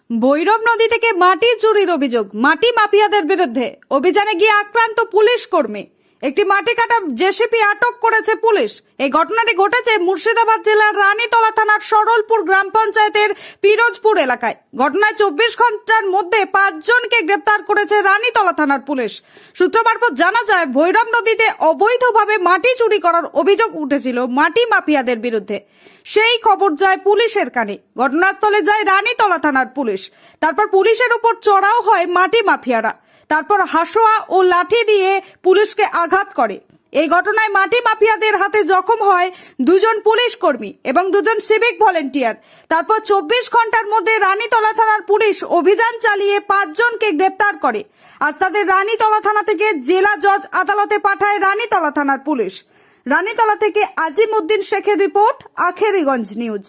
ভৈরব নদী থেকে মাটি চুরির অভিযোগ, মাটি মাফিয়াদের বিরুদ্ধে অভিযানে গিয়ে আক্রান্ত পুলিশ কর্মী। একটি মাটি কাটা জেসিপি আটক করেছে পুলিশ। এই ঘটনাটি ঘটেছে মুর্শিদাবাদ জেলার রানীতলা থানার সরলপুর গ্রাম পঞ্চায়েতের পিরোজপুর এলাকায়। ঘটনায় 24 ঘন্টার মধ্যে 5 জনকে গ্রেপ্তার করেছে রানীতলা থানার পুলিশ। সূত্র মারফত জানা যায়, ভৈরব নদীতে অবৈধভাবে মাটি চুরি করার অভিযোগ উঠেছিল মাটি মাফিয়াদের বিরুদ্ধে। সেই খবর যায় পুলিশের কানে। ঘটনাস্থলে যায় রানীতলা থানার পুলিশ। তারপর পুলিশের উপর চড়াও হয় মাটি মাফিয়ারা। তারপর হাসোয়া ও লাঠি দিয়ে পুলিশকে আঘাত করে। এই ঘটনায় মাটি মাফিয়াদের হাতে জখম হয় 2 জন পুলিশ কর্মী এবং 2 জন সিভিক ভলেন্টিয়ার। তারপর 24 ঘন্টার মধ্যে রানীতলা থানার পুলিশ অভিযান চালিয়ে 5 জনকে গ্রেপ্তার করে। আজ তাদের রানীতলা থানা থেকে জেলা জজ আদালতে পাঠায় রানীতলা থানার পুলিশ। রানীতলা থেকে আজিম উদ্দিন শেখের রিপোর্ট, আখেরিগঞ্জ নিউজ।